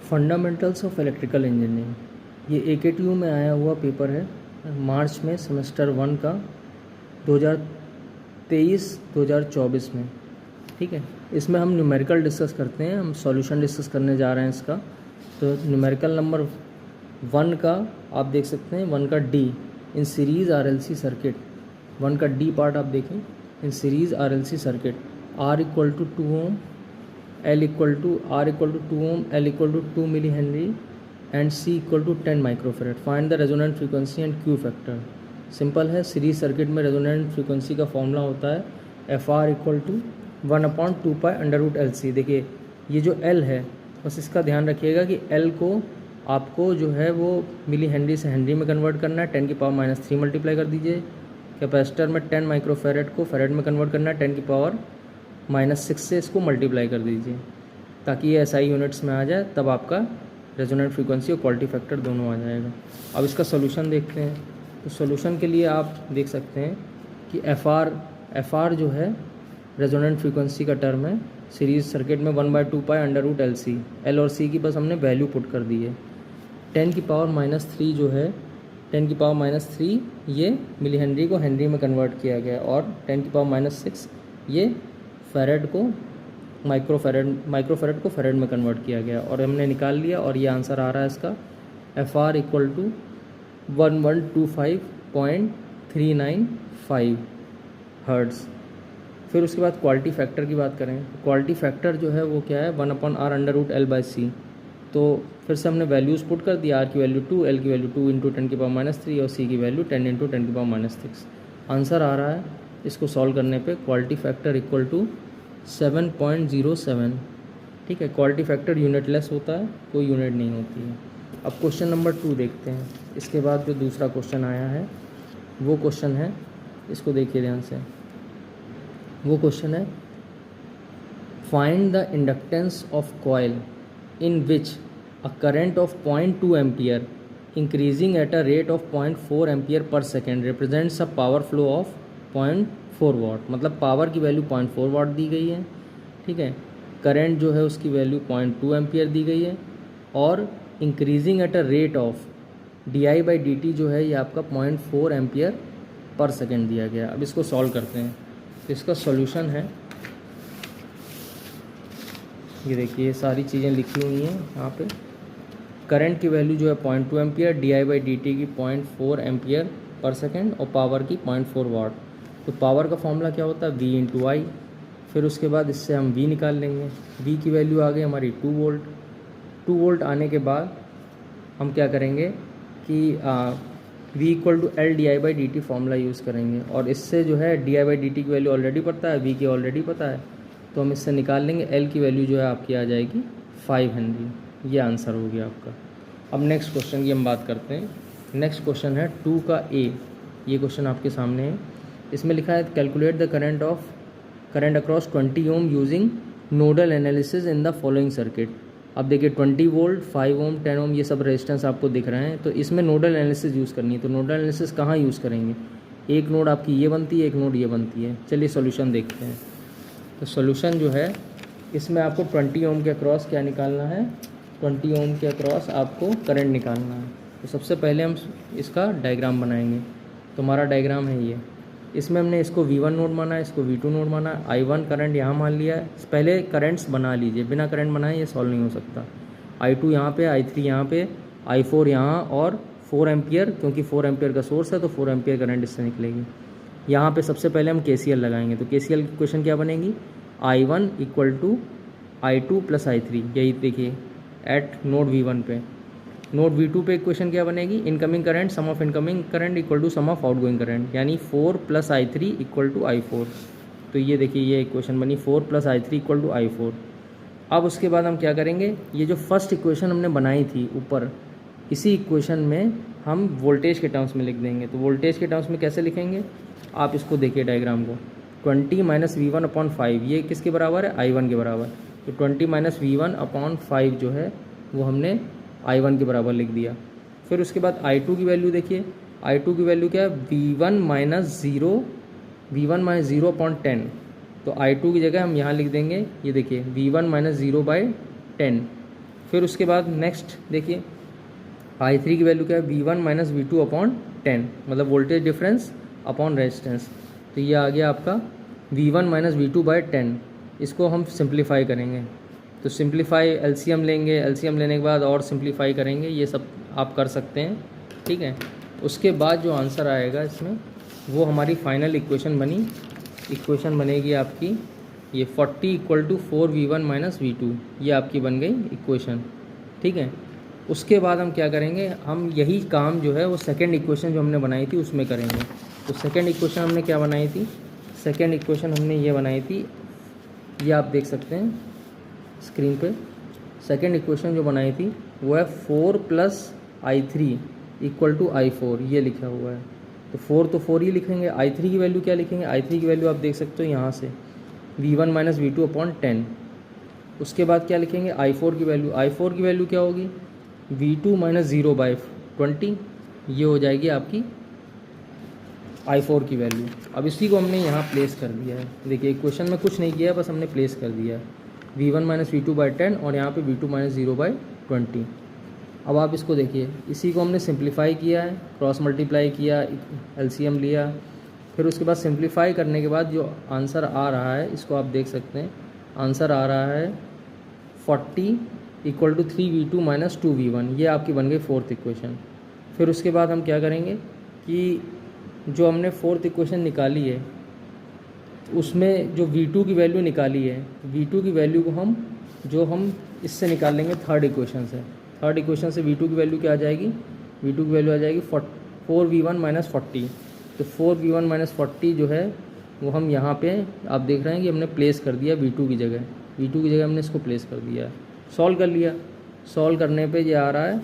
Fundamentals of electrical engineering, ये AKTU में आया हुआ पेपर है मार्च में सेमेस्टर 1 का 2023-2024 में। ठीक है, इसमें हम न्यूमेरिकल डिस्कस करते हैं, हम सॉल्यूशन डिस्कस करने जा रहे हैं इसका। तो न्यूमेरिकल नंबर 1 का आप देख सकते हैं, 1 का D in series RLC circuit, 1 का D पार्ट आप देखें, in series RLC circuit R equal to 2 ohm, R equal to 2 ohm, L equal to 2 millihenry and C equal to 10 microfarad. Find the resonant frequency and Q factor. Simple है, series circuit में resonant frequency का formula होता है FR equal to 1/2π√LC। देखिए ये जो L है, बस इसका ध्यान रखिएगा कि L को आपको जो है वो मिली हेनरी से हेनरी में कन्वर्ट करना है, 10⁻³ मल्टीप्लाई कर दीजिए। कैपेसिटर में 10 माइक्रोफेरेड को फेरेड में कन्वर्ट करना है, 10⁻⁻6 से इसको मल्टीप्लाई कर दीजिए ताकि ये SI यूनिट्स में आ जाए, तब आपका रेजोनेंट फ्रीक्वेंसी और क्वालिटी फैक्टर दोनों आ जाएगा। अब इसका सोल्यूशन देखते हैं। तो सोल्यूशन के लिए आप देख सकते हैं कि FR जो है रेजोनेंट फ्रीक्वेंसी का टर्म है सीरीज सर्किट में 1/2π√LC। L और C की बस हमने वैल्यू पुट कर दी है। 10⁻³ जो है 10⁻³ ये मिली हेनरी को हेनरी में कन्वर्ट किया गया, और 10⁻6 ये फेरेड को माइक्रोफेरेड को फेरेड में कन्वर्ट किया गया, और हमने निकाल लिया, और ये आंसर आ रहा है इसका FR इक्वल टू 1125.395 हर्ट्ज़। फिर उसके बाद क्वालिटी फैक्टर की बात करें, क्वालिटी फैक्टर जो है वो क्या है 1/R√L/C। तो फिर से हमने वैल्यूज़ पुट कर दिया, R की वैल्यू 2, L की वैल्यू 2 × 10⁻³ और C की वैल्यू 10 × 10⁻6। आंसर आ रहा है इसको सॉल्व करने पे क्वालिटी फैक्टर इक्वल टू 7.07। ठीक है, क्वालिटी फैक्टर यूनिटलेस होता है, कोई यूनिट नहीं होती है। अब क्वेश्चन नंबर 2 देखते हैं। इसके बाद जो दूसरा क्वेश्चन आया है वो क्वेश्चन है, इसको देखिए ध्यान से। वो क्वेश्चन है find the inductance of coil in which a current of 0.2 ampere increasing at a rate of 0.4 ampere per second represents a power flow of 0.4 watt. मतलब पावर की वैल्यू 0.4 वाट दी गई है। ठीक है, करंट जो है उसकी वैल्यू 0.2 एम्पियर दी गई है, और increasing at a rate of di/dt जो है ये आपका 0.4 एम्पियर पर सेकेंड दिया गया। अब इसको सॉल्व करते हैं। तो इसका सॉल्यूशन है, ये देखिए ये सारी चीज़ें लिखी हुई हैं यहाँ पे। करंट की वैल्यू जो है 0.2 एम्पियर, di/dt की 0.4 एम्पियर पर सेकेंड, और पावर की 0.4 वाट। तो पावर का फॉर्मूला क्या होता है V × I। फिर उसके बाद इससे हम V निकाल लेंगे। V की वैल्यू आ गई हमारी 2 वोल्ट। 2 वोल्ट आने के बाद हम क्या करेंगे कि V equal to L di/dt formula use करेंगे, और इससे जो है di/dt की वैल्यू ऑलरेडी पता है, V की ऑलरेडी पता है, तो हम इससे निकाल लेंगे। L की वैल्यू जो है आपकी आ जाएगी 5 हेनरी। ये आंसर हो गया आपका। अब नेक्स्ट क्वेश्चन की हम बात करते हैं। नेक्स्ट क्वेश्चन है 2 का A। ये क्वेश्चन आपके सामने है। इसमें लिखा है calculate the current across 20 ohm using nodal analysis in the following circuit. अब देखिए 20 वोल्ट, 5 ओम, 10 ओम ये सब रेजिस्टेंस आपको दिख रहे हैं, तो इसमें नोडल एनालिसिस यूज़ करनी है। तो नोडल एनालिसिस कहाँ यूज़ करेंगे? एक नोड आपकी ये बनती है, एक नोड ये बनती है। चलिए सॉल्यूशन देखते हैं। तो सॉल्यूशन जो है इसमें आपको 20 ओम के अक्रॉस क्या निकालना है, 20 ओम के अक्रॉस आपको करंट निकालना है। तो सबसे पहले हम इसका डायग्राम बनाएंगे। तो हमारा डायग्राम है ये। इसमें हमने इसको V1 नोड माना है, इसको V2 नोड माना है। I1 करंट यहाँ मान लिया है। पहले करंट्स बना लीजिए, बिना करंट बनाए ये सॉल्व नहीं हो सकता। I2 यहाँ पे, I3 यहाँ पे, I4 यहाँ, और 4 एम्पियर, क्योंकि 4 एम्पियर का सोर्स है तो 4 एम्पियर करंट इससे निकलेगी। यहाँ पे सबसे पहले हम KCL लगाएंगे। तो KCL की इक्वेशन क्या बनेगी? I1 equal to I2 + I3। यही देखिए एट नोड V1 पे। नोड V2 पे इक्वेशन क्या बनेगी? Incoming current sum of incoming current equal to sum of outgoing current, यानी 4 + I3 इक्वल टू I4। तो ये देखिए ये इक्वेशन बनी 4 + I3 इक्वल टू I4। अब उसके बाद हम क्या करेंगे, ये जो फर्स्ट इक्वेशन हमने बनाई थी ऊपर, इसी इक्वेशन में हम वोल्टेज के टर्म्स में लिख देंगे। तो वोल्टेज के टर्म्स में कैसे लिखेंगे, आप इसको देखिए डायग्राम को। 20 - V1/5 ये किसके बराबर है? I1 के बराबर। तो 20 - V1/5 जो है वो हमने I1 के बराबर लिख दिया। फिर उसके बाद I2 की वैल्यू देखिए। I2 की वैल्यू क्या है? V1 - 0/10। तो I2 की जगह हम यहाँ लिख देंगे, ये देखिए V1 - 0/10। फिर उसके बाद नेक्स्ट देखिए I3 की वैल्यू क्या है, V1 माइनस V2 अपॉन 10, मतलब वोल्टेज डिफरेंस अपॉन रेजिस्टेंस। तो ये आ गया आपका V1 माइनस V2 बाई 10। इसको हम सिंप्लीफाई करेंगे, तो सिंप्लीफाई एलसीएम लेंगे, एलसीएम लेने के बाद और सिंप्लीफाई करेंगे, ये सब आप कर सकते हैं, ठीक है। उसके बाद जो आंसर आएगा इसमें वो हमारी फाइनल इक्वेशन बनी, इक्वेशन बनेगी आपकी ये 40 equal to 4V1 minus V2, ये आपकी बन गई इक्वेशन, ठीक है। उसके बाद हम क्या करेंगे, हम यही काम जो है वो सेकंड इक्वेशन जो हमने बनाई थी उसमें करेंगे। तो सेकंड इक्वेशन हमने क्या बनाई थी, सेकंड इक्वेशन हमने ये बनाई थी, ये आप देख सकते हैं स्क्रीन पे। सेकंड इक्वेशन जो बनाई थी वो है 4 plus I3 equal to I4, ये लिखा हुआ है। तो 4 तो 4 ही लिखेंगे, I3 की वैल्यू क्या लिखेंगे, I3 की वैल्यू आप देख सकते हो यहाँ से V1 माइनस V2 अपॉन 10। उसके बाद क्या लिखेंगे, I4 की वैल्यू, I4 की वैल्यू क्या होगी, V2 माइनस 0 बाई 20, ये हो जाएगी आपकी I4 की वैल्यू। अब इसी को हमने यहाँ प्लेस कर दिया है, देखिए इक्वेशन में कुछ नहीं किया है, बस हमने प्लेस कर दिया है V1 माइनस V2 बाई 10 और यहाँ पे V2 माइनस 0 बाई 20। अब आप इसको देखिए, इसी को हमने सिंप्लीफाई किया है, क्रॉस मल्टीप्लाई किया, एलसीएम लिया, फिर उसके बाद सिंप्लीफाई करने के बाद जो आंसर आ रहा है इसको आप देख सकते हैं, आंसर आ रहा है 40 equal to 3V2 minus 2V1, ये आपकी बन गई फोर्थ इक्वेशन। फिर उसके बाद हम क्या करेंगे कि जो हमने फोर्थ इक्वेशन निकाली है उसमें जो V2 की वैल्यू निकाली है, V2 की वैल्यू को हम इससे निकाल लेंगे थर्ड इक्वेशन से। थर्ड इक्वेशन से V2 की वैल्यू क्या आ जाएगी, V2 की वैल्यू आ जाएगी 4V1 माइनस 40। तो 4V1 माइनस 40 जो है वो हम यहाँ पे आप देख रहे हैं कि हमने प्लेस कर दिया V2 की जगह, V2 की जगह हमने इसको प्लेस कर दिया है, सॉल्व कर लिया। सॉल्व करने पे ये आ रहा है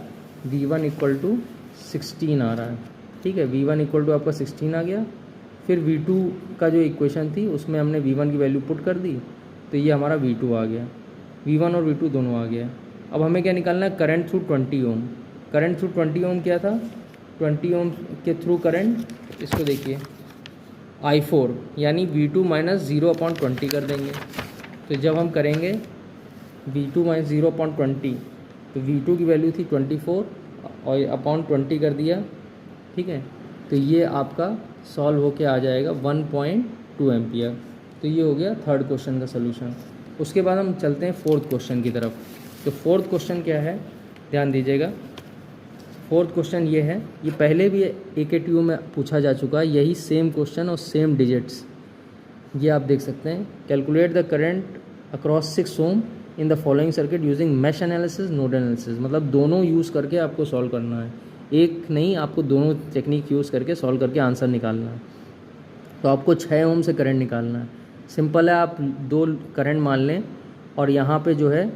V1 इक्वल टू 16 आ रहा है, ठीक है। V1 इक्वल टू आपका 16 आ गया। फिर V2 का जो इक्वेशन थी उसमें हमने V1 की वैल्यू पुट कर दी, तो ये हमारा V2 आ गया, V1 और V2 दोनों आ गया। अब हमें क्या निकालना है, करंट थ्रू 20 ओम। करंट थ्रू 20 ओम क्या था, 20 ओम के थ्रू करंट, इसको देखिए I4 यानी V2 माइनस 0/20 कर देंगे। तो जब हम करेंगे V2 माइनस 0/20, तो V2 की वैल्यू थी 24 और अपॉन 20 कर दिया, ठीक है। तो ये आपका सॉल्व होके आ जाएगा 1.2 एम्पियर। तो ये हो गया थर्ड क्वेश्चन का सलूशन। उसके बाद हम चलते हैं फोर्थ क्वेश्चन की तरफ। तो फोर्थ क्वेश्चन क्या है, ध्यान दीजिएगा। फोर्थ क्वेश्चन ये है, ये पहले भी AKTU में पूछा जा चुका है, यही सेम क्वेश्चन और सेम डिजिट्स, ये आप देख सकते हैं। Calculate the current across 6 ohm in the following circuit using mesh analysis, node analysis, मतलब दोनों यूज़ करके आपको सॉल्व करना है, एक नहीं, आपको दोनों टेक्निक यूज़ करके सॉल्व करके आंसर निकालना है। तो आपको 6 ओम से करंट निकालना है, सिंपल है, आप 2 करंट मान लें और यहाँ पे जो है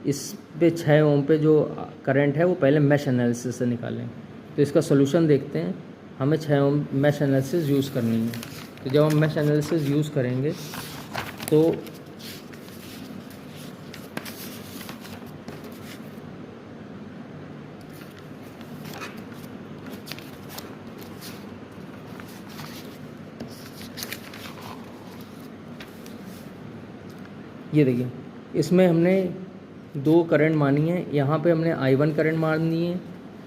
इस पे 6 ओम पे जो करंट है वो पहले मैश एनालिसिस से निकालें। तो इसका सोल्यूशन देखते हैं, हमें 6 ओम मैश एनालिसिस यूज़ करनी है। तो जब हम मैश एनालिसिस यूज़ करेंगे तो ये देखिए, इसमें हमने 2 करंट मानी है, यहाँ पे हमने I1 करंट मानी है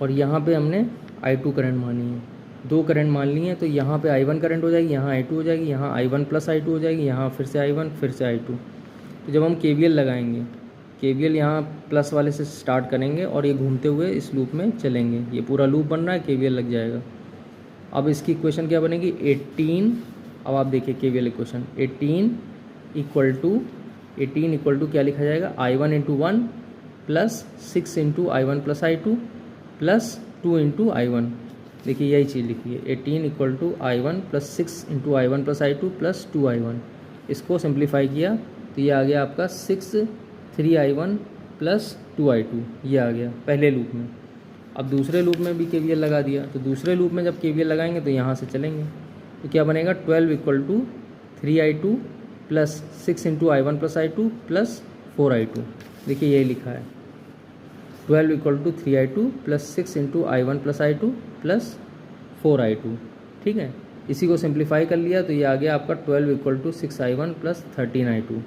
और यहाँ पे हमने I2 करंट मानी है। 2 करंट मान ली हैं, तो यहाँ पे I1 करंट हो जाएगी, यहाँ I2 हो जाएगी, यहाँ I1 प्लस I2 हो जाएगी, यहाँ फिर से I1 फिर से I2। तो जब हम KVL लगाएंगे, KVL यहाँ प्लस वाले से स्टार्ट करेंगे और ये घूमते हुए इस लूप में चलेंगे, ये पूरा लूप बन रहा है, KVL लग जाएगा। अब इसकी इक्वेशन क्या बनेगी, 18। अब आप देखिए KVL इक्वेशन 18 इक्वल टू क्या लिखा जाएगा, I1 into 1 plus 6 into I1 plus I2 plus 2 into I1। देखिए यही चीज़ लिखी है, 18 equal to I1 plus 6 into I1 plus I2 plus 2I1। इसको सिंप्लीफाई किया तो ये आ गया आपका 6 3I1 प्लस 2I2, ये आ गया पहले लूप में। अब दूसरे लूप में भी KVL लगा दिया, तो दूसरे लूप में जब KVL लगाएंगे तो यहाँ से चलेंगे, तो क्या बनेगा 12 equal to 3I2 plus 6 into I1 plus I2 plus 4I2। देखिए यही लिखा है, 12 equal to 3I2 plus 6 into I1 plus I2 plus 4I2, ठीक है। इसी को सिंप्लीफाई कर लिया तो ये आ गया आपका 12 equal to 6I1 plus 13I2।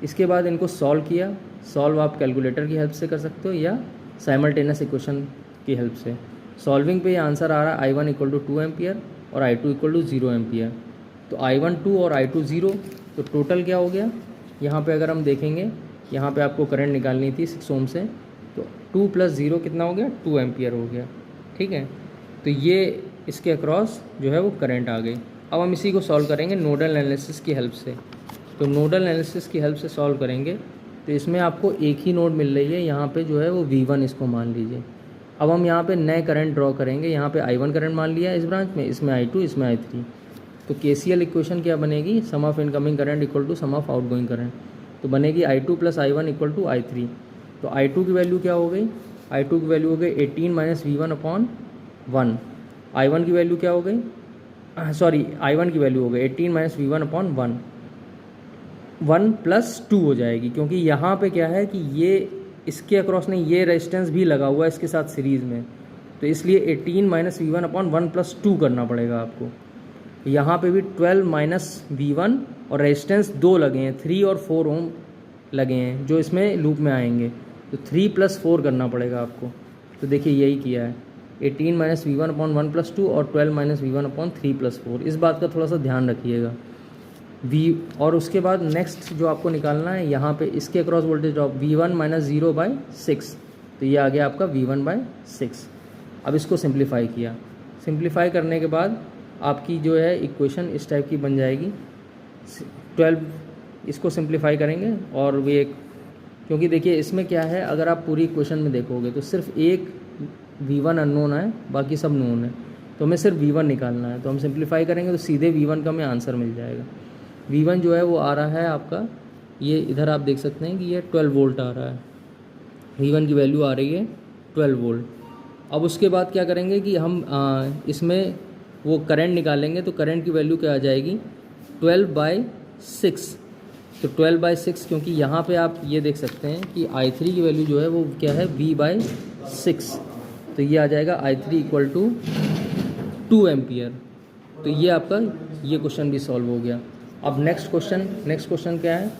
इसके बाद इनको सॉल्व किया। सॉल्व आप कैलकुलेटर की हेल्प से कर सकते हो या साइमल्टेनियस इक्वेशन की हेल्प से। सॉल्विंग पे ये आंसर आ रहा है I1 इक्वल टू 2 एम्पियर और I2 इक्वल टू 0 एम्पियर। तो I1 2 और I2 0, तो टोटल क्या हो गया यहाँ पे अगर हम देखेंगे, यहाँ पे आपको करंट निकालनी थी 6 ओम से, तो 2 + 0 कितना हो गया, 2 एम्पियर हो गया। ठीक है, तो ये इसके अक्रॉस जो है वो करंट आ गई। अब हम इसी को सॉल्व करेंगे नोडल एनालिसिस की हेल्प से। तो नोडल एनालिसिस की हेल्प से सॉल्व करेंगे तो इसमें आपको एक ही नोड मिल रही है, यहाँ पे जो है वो V1 इसको मान लीजिए। अब हम यहाँ पे नए करंट ड्रॉ करेंगे। यहाँ पे I1 करंट मान लिया इस ब्रांच में, इसमें I2, इसमें I3। तो KCL इक्वेशन क्या बनेगी, sum of incoming current equal to sum of outgoing current. तो बनेगी I2 + I1 equal to I3। तो I2 की वैल्यू क्या हो गई, I2 की वैल्यू हो गई 18 - V1/1। I1 की वैल्यू क्या हो गई, सॉरी I1 की वैल्यू हो गई 18 - V1/1, 1 + 2 हो जाएगी, क्योंकि यहाँ पे क्या है कि ये इसके अक्रॉस नहीं, ये रेजिस्टेंस भी लगा हुआ है इसके साथ सीरीज़ में, तो इसलिए 18 - V1/1 + 2 करना पड़ेगा आपको। यहाँ पे भी 12 - V1 और रेजिस्टेंस 2 लगे हैं, 3 और 4 ओम लगे हैं जो इसमें लूप में आएंगे, तो 3 + 4 करना पड़ेगा आपको। तो देखिए यही किया है, 18 - V1/1 + 2 और 12 - V1/3 + 4। इस बात का थोड़ा सा ध्यान रखिएगा। और उसके बाद नेक्स्ट जो आपको निकालना है, यहाँ पे इसके अक्रॉस वोल्टेज ड्रॉप V1 - 0/6, तो ये आ गया आपका V1/6। अब इसको सिंप्लीफाई किया। सिंप्लीफाई करने के बाद आपकी जो है इक्वेशन इस टाइप की बन जाएगी। 12 इसको सिंप्लीफाई करेंगे और वे एक, क्योंकि देखिए इसमें क्या है, अगर आप पूरी इक्वेशन में देखोगे तो सिर्फ एक V1 अननोन है, बाकी सब नोन है, तो हमें सिर्फ V1 निकालना है। तो हम सिंप्लीफाई करेंगे तो सीधे V1 का हमें आंसर मिल जाएगा। V1 जो है वो आ रहा है आपका, ये इधर आप देख सकते हैं कि ये 12 वोल्ट आ रहा है। V1 की वैल्यू आ रही है 12 वोल्ट। अब उसके बाद क्या करेंगे कि हम इसमें वो करंट निकालेंगे, तो करंट की वैल्यू क्या आ जाएगी, 12/6। तो 12/6, क्योंकि यहाँ पे आप ये देख सकते हैं कि I3 की वैल्यू जो है वो क्या है, V/6। तो ये आ जाएगा I3 इक्वल टू 2 एम्पियर। तो ये आपका ये क्वेश्चन भी सॉल्व हो गया। अब नेक्स्ट क्वेश्चन क्या है,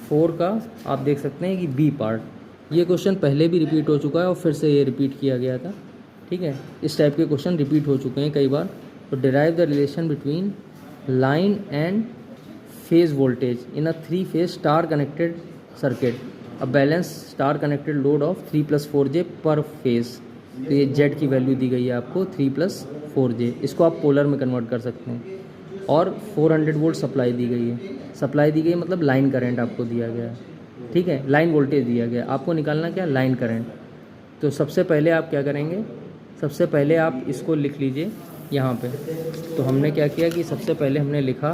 4 का आप देख सकते हैं कि बी पार्ट। ये क्वेश्चन पहले भी रिपीट हो चुका है और फिर से ये रिपीट किया गया था। ठीक है, इस टाइप के क्वेश्चन रिपीट हो चुके हैं कई बार। तो derive the relation between line and phase voltage in a 3-phase star connected circuit, a balance star connected load of 3 + 4J पर फेज। तो ये जेड की वैल्यू दी गई है आपको 3 + 4J। इसको आप पोलर में कन्वर्ट कर सकते हैं। और 400 वोल्ट सप्लाई दी गई है। सप्लाई दी गई मतलब लाइन करंट आपको दिया गया है। ठीक है, लाइन वोल्टेज दिया गया है, आपको निकालना क्या, लाइन करंट। तो सबसे पहले आप क्या करेंगे, सबसे पहले आप इसको लिख लीजिए यहाँ पे। तो हमने क्या किया कि सबसे पहले हमने लिखा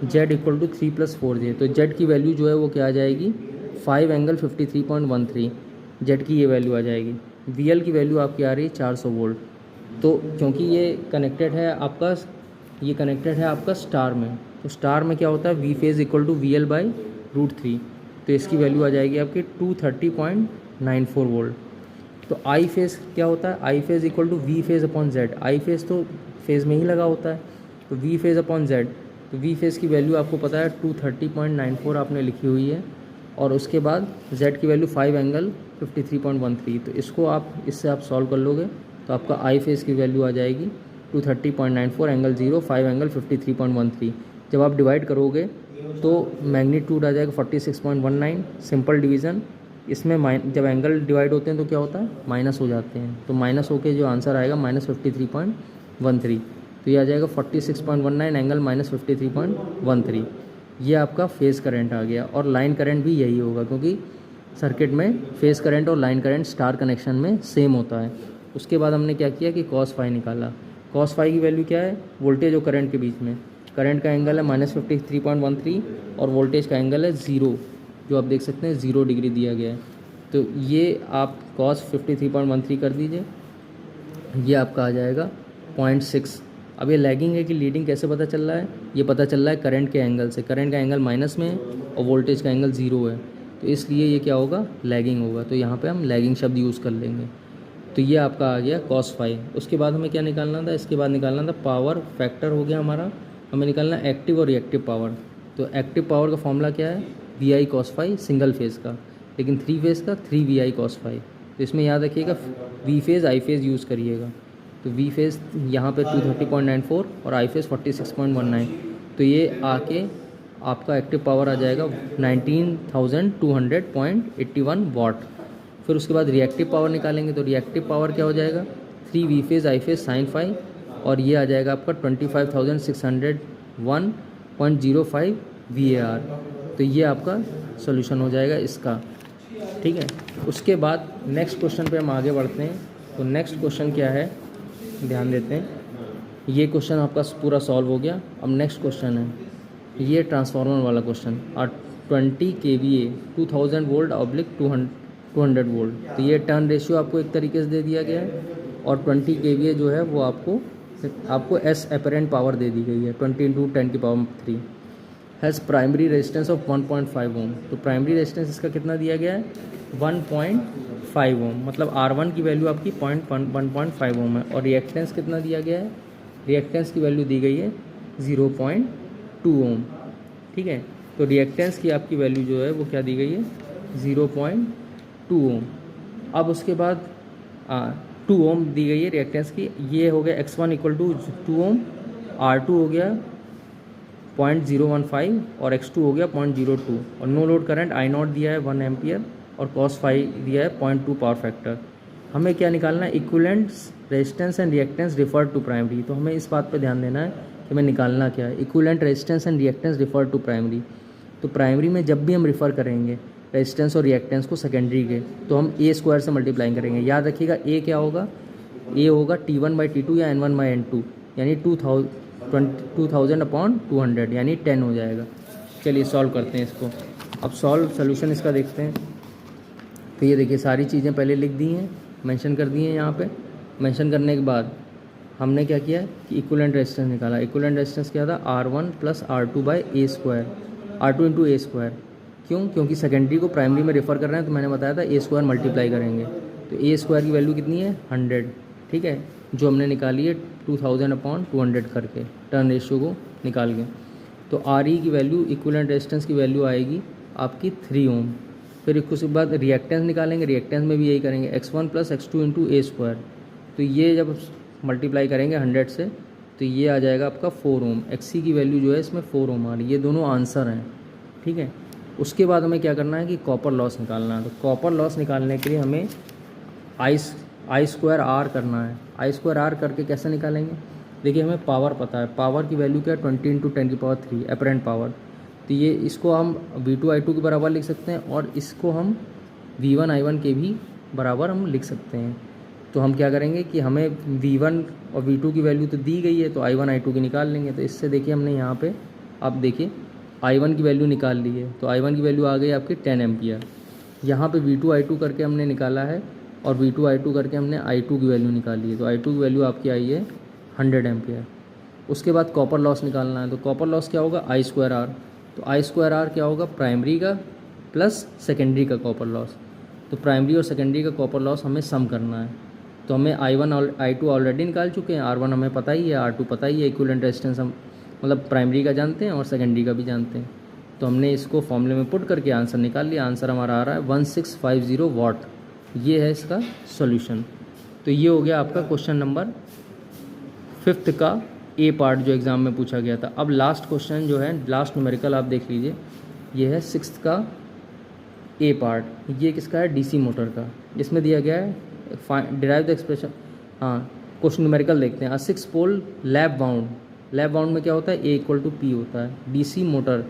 Z इक्वल टू 3 + 4J। तो Z की वैल्यू जो है वो क्या आ जाएगी, 5 ∠53.13। Z की ये वैल्यू आ जाएगी। VL की वैल्यू आपकी आ रही है 400 वोल्ट। तो क्योंकि ये कनेक्टेड है आपका स्टार में, तो स्टार में क्या होता है, V phase equal to VL/√3। तो इसकी वैल्यू आ जाएगी आपकी 230.94 वोल्ट। तो I फेज़ क्या होता है, I phase equal to V phase upon Z। I phase तो फेज़ में ही लगा होता है, तो V फेज़ अपॉन Z। तो V फेज़ की वैल्यू आपको पता है 230.94 आपने लिखी हुई है, और उसके बाद Z की वैल्यू 5 ∠53.13। तो इसको इससे आप सॉल्व कर लोगे तो आपका I फेज़ की वैल्यू आ जाएगी 230.94 ∠0 5 ∠53.13। जब आप डिवाइड करोगे तो मैग्नीट्यूड आ जाएगा 46.19। सिंपल डिवीज़न, इसमें जब एंगल डिवाइड होते हैं तो क्या होता है, माइनस हो जाते हैं। तो माइनस होके जो आंसर आएगा -53.13। तो ये आ जाएगा 46.19 एंगल -53.13। ये आपका फेज़ करंट आ गया। और लाइन करंट भी यही होगा, क्योंकि सर्किट में फेज़ करंट और लाइन करंट स्टार कनेक्शन में सेम होता है। उसके बाद हमने क्या किया कि cos फाई निकाला। cos फाई की वैल्यू क्या है, वोल्टेज और करंट के बीच में। करंट का एंगल है -53.13 और वोल्टेज का एंगल है 0, जो आप देख सकते हैं 0 डिग्री दिया गया है। तो ये आप cos 53.13 कर दीजिए, ये आपका आ जाएगा 0.6। अब ये लैगिंग है कि लीडिंग कैसे पता चल रहा है, ये पता चल रहा है करंट के एंगल से। करंट का एंगल माइनस में है और वोल्टेज का एंगल 0 है, तो इसलिए ये क्या होगा, लैगिंग होगा। तो यहाँ पे हम लैगिंग शब्द यूज़ कर लेंगे। तो ये आपका आ गया cos फाई। उसके बाद हमें क्या निकालना था, इसके बाद निकालना था पावर फैक्टर हो गया हमारा। हमें निकालना एक्टिव और रिएक्टिव पावर। तो एक्टिव पावर का फॉर्मूला क्या है, V I cos phi single phase का, लेकिन 3 फेज़ का 3 वी आई कॉस फाई। तो इसमें याद रखिएगा V phase I phase use करिएगा। तो वी फेज़ यहाँ पे 230.94 और आई फेज़ 46.19। तो ये आके आपका एक्टिव पावर आ जाएगा 19,200.81 वाट। फिर उसके बाद रिएक्टिव पावर निकालेंगे, तो रिएक्टिव पावर क्या हो जाएगा 3 V phase I phase sine phi, और ये आ जाएगा आपका 25,601.05 VAR। तो ये आपका सॉल्यूशन हो जाएगा इसका, ठीक है। उसके बाद नेक्स्ट क्वेश्चन पे हम आगे बढ़ते हैं। तो नेक्स्ट क्वेश्चन क्या है, ध्यान देते हैं। ये क्वेश्चन आपका पूरा सॉल्व हो गया। अब नेक्स्ट क्वेश्चन है ये ट्रांसफार्मर वाला question. 20 kVA 2000 volt oblique 200 volt. तो ये टर्न रेशियो आपको एक तरीके से दे दिया गया है, और 20 kVA जो है वो आपको एस अपरेंट पावर दे दी गई है 20 × 10⁻³ हैज़ प्राइमरी रेजिस्टेंस ऑफ 1.5 ओम। तो प्राइमरी रेजिस्टेंस इसका कितना दिया गया है 1.5 ओम, मतलब R1 की वैल्यू आपकी 1.5 ओम है। और रिएक्टेंस कितना दिया गया है, रिएक्टेंस की वैल्यू दी गई है 0.2 ओम, ठीक है। तो रिएक्टेंस की आपकी वैल्यू जो है वो क्या दी गई है 0.2 ओम। अब उसके बाद 2 ओम दी गई है रिएक्टेंस की। ये हो गया x1 = 2 ओम, R2 हो गया 0.015 और x2 हो गया 0.02, और नो लोड करंट I0 दिया है 1 एम्पियर और cos फाई दिया है 0.2 पावर फैक्टर। हमें क्या निकालना है, equivalents resistance and reactance refer to primary. तो हमें इस बात पर ध्यान देना है कि हमें निकालना क्या है, equivalent resistance and reactance refer to primary. तो प्राइमरी में जब भी हम रिफ़र करेंगे रेजिस्टेंस और रिएक्टेंस को सेकेंडरी के, तो हम a² से मल्टीप्लाई करेंगे। याद रखिएगा a क्या होगा, a होगा T1/T2 या N1/N2, यानी 2000/200 यानी 10 हो जाएगा। चलिए सॉल्व करते हैं इसको। अब सोल्यूशन इसका देखते हैं। तो ये देखिए सारी चीज़ें पहले लिख दी हैं, मेंशन कर दी हैं यहाँ पे। मेंशन करने के बाद हमने क्या किया कि इक्विवेलेंट रेजिस्टेंस निकाला। इक्विवेलेंट रेजिस्टेंस क्या था R1 + R2/a², R2 × a²। क्यों, क्योंकि सेकेंडरी को प्राइमरी में रेफ़र कर रहे हैं, तो मैंने बताया था a² मल्टीप्लाई करेंगे। तो a² की वैल्यू कितनी है 100, ठीक है, जो हमने निकाली है 2000/200 करके टर्न रेशियो को निकाल के। तो RE की वैल्यू इक्विवेलेंट रेजिस्टेंस की वैल्यू आएगी आपकी 3 ओम। फिर उसके बाद रिएक्टेंस निकालेंगे, रिएक्टेंस में भी यही करेंगे x1 + x2 × a²। तो ये जब मल्टीप्लाई करेंगे 100 से तो ये आ जाएगा आपका 4 ओम। XC की वैल्यू जो है इसमें 4 ओम आ रही है। ये दोनों आंसर हैं, ठीक है। उसके बाद हमें क्या करना है कि कॉपर लॉस निकालना है। तो कॉपर लॉस निकालने के लिए हमें I² R करना है। I² R करके कैसे निकालेंगे, देखिए हमें पावर पता है, पावर की वैल्यू क्या है 20 × 10⁻³ अपरेंट पावर। तो ये इसको हम V2 I2 के बराबर लिख सकते हैं, और इसको हम V1 I1 के भी बराबर हम लिख सकते हैं। तो हम क्या करेंगे कि हमें V1 और V2 की वैल्यू तो दी गई है, तो I1 I2 की निकाल लेंगे। तो इससे देखिए हमने यहाँ पे आप देखिए I1 की वैल्यू निकाल ली है। तो I1 की वैल्यू आ गई आपकी 10 एम्पियर। यहाँ पे V2 I2 करके हमने निकाला है, और V2 I2 करके हमने I2 की वैल्यू निकाली है। तो I2 की वैल्यू आपकी आई है 100 एम्पियर। उसके बाद कॉपर लॉस निकालना है। तो कॉपर लॉस क्या होगा I² R। तो I² R क्या होगा, प्राइमरी का प्लस सेकेंडरी का कॉपर लॉस। तो प्राइमरी और सेकेंडरी का कॉपर लॉस हमें सम करना है। तो हमें I1 और I2 ऑलरेडी निकाल चुके हैं, R1 हमें पता ही है, R2 पता ही है। इक्विवेलेंट रेजिस्टेंस हम मतलब प्राइमरी का जानते हैं और सेकेंडरी का भी जानते हैं। तो हमने इसको फॉर्मूले में पुट करके आंसर निकाल लिया। आंसर हमारा आ रहा है 1650 वाट। ये है इसका सॉल्यूशन। तो ये हो गया आपका क्वेश्चन नंबर 5th का A पार्ट जो एग्ज़ाम में पूछा गया था। अब लास्ट क्वेश्चन जो है, लास्ट न्यूमेरिकल आप देख लीजिए, ये है 6th का A पार्ट। ये किसका है, DC मोटर का। इसमें दिया गया है डिराइव द एक्सप्रेशन। हाँ, क्वेश्चन न्यूमेरिकल देखते हैं। 6 पोल लैप बाउंड, लैप बाउंड में क्या होता है A = P होता है। DC मोटर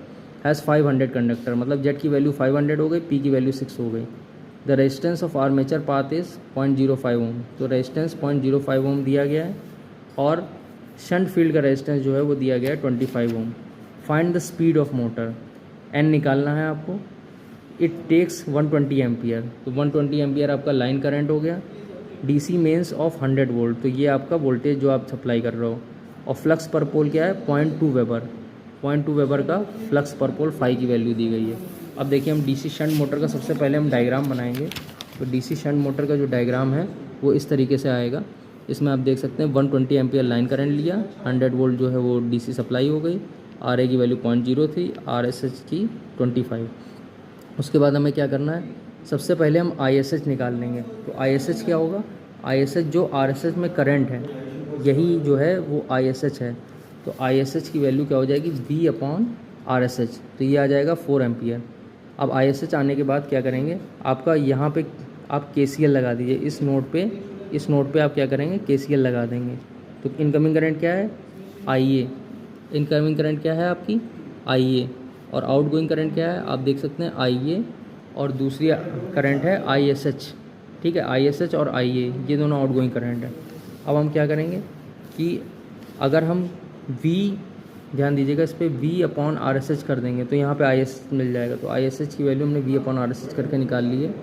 हैज़ 500 कंडक्टर, मतलब Z की वैल्यू 500 हो गई, P की वैल्यू 6 हो गई। The resistance of armature path is 0.05 ओम। तो रेजिस्टेंस 0.05 ओम दिया गया है, और शंट फील्ड का रेजिस्टेंस जो है वो दिया गया है 25 ohm. Find the speed of motor, N निकालना है आपको। It takes 120 ampere. तो 120 एम्पियर आपका लाइन करंट हो गया। DC मेंस ऑफ 100 वोल्ट, तो ये आपका वोल्टेज जो आप सप्लाई कर रहे हो। और फ्लक्स पर पोल क्या है 0.2 वेबर। 0.2 वेबर का फ्लक्स पर पोल फाई की वैल्यू दी गई है। अब देखिए हम DC शंट मोटर का सबसे पहले हम डायग्राम बनाएंगे। तो DC शंट मोटर का जो डायग्राम है वो इस तरीके से आएगा। इसमें आप देख सकते हैं 120 एम्पियर लाइन करंट लिया, 100 वोल्ट जो है वो DC सप्लाई हो गई, RA की वैल्यू 0.03, RSH की 25। उसके बाद हमें क्या करना है, सबसे पहले हम ISH निकाल लेंगे। तो ISH क्या होगा, ISH जो RSH में करंट है यही जो है वो ISH है। तो ISH की वैल्यू क्या हो जाएगी, V/RSH, तो ये आ जाएगा 4 एम्पियर। अब ISH आने के बाद क्या करेंगे, आपका यहाँ पे आप KCL लगा दीजिए इस नोड पे आप क्या करेंगे, KCL लगा देंगे। तो इनकमिंग करंट क्या है, IA, इनकमिंग करंट क्या है आपकी IA, और आउटगोइंग करंट क्या है आप देख सकते हैं IA, और दूसरी करंट है ISH, ठीक है, ISH और IA ये दोनों आउटगोइंग करंट है। अब हम क्या करेंगे कि अगर हम V, ध्यान दीजिएगा इस पर V/RSH कर देंगे तो यहाँ पे ISH मिल जाएगा। तो ISH की वैल्यू हमने V/RSH करके निकाल ली है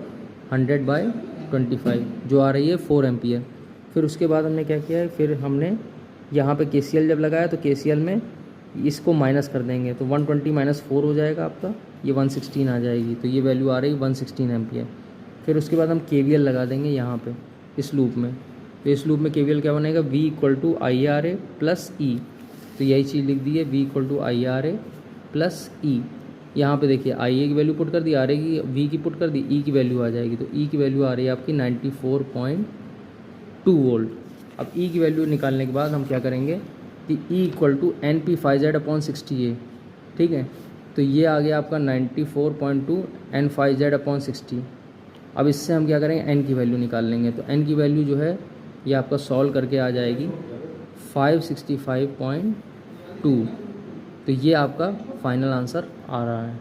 100/25 जो आ रही है 4 एम्पियर। फिर उसके बाद हमने क्या किया है, फिर हमने यहाँ पे KCL जब लगाया तो KCL में इसको माइनस कर देंगे तो 120 - 4 हो जाएगा आपका, ये 116 आ जाएगी। तो ये वैल्यू आ रही है 116 एम्पियर। फिर उसके बाद हम KVL लगा देंगे यहाँ पे इस लूप में। तो इस लूप में KVL क्या बनेगा, V = IRA + E। तो यही चीज़ लिख दी है, V = IRA + E। यहाँ पे देखिए IA की वैल्यू पुट कर दी, RA की, V की पुट कर दी, E की वैल्यू आ जाएगी। तो E की वैल्यू आ रही है आपकी 94.2 वोल्ट। अब E की वैल्यू निकालने के बाद हम क्या करेंगे कि E = N/5Z/60A, ठीक है। तो ये आ गया आपका 94.2 N/5Z/60। अब इससे हम क्या करेंगे, N की वैल्यू निकाल लेंगे। तो N की वैल्यू जो है ये आपका सॉल्व करके आ जाएगी 565.2। तो ये आपका फाइनल आंसर आ रहा है।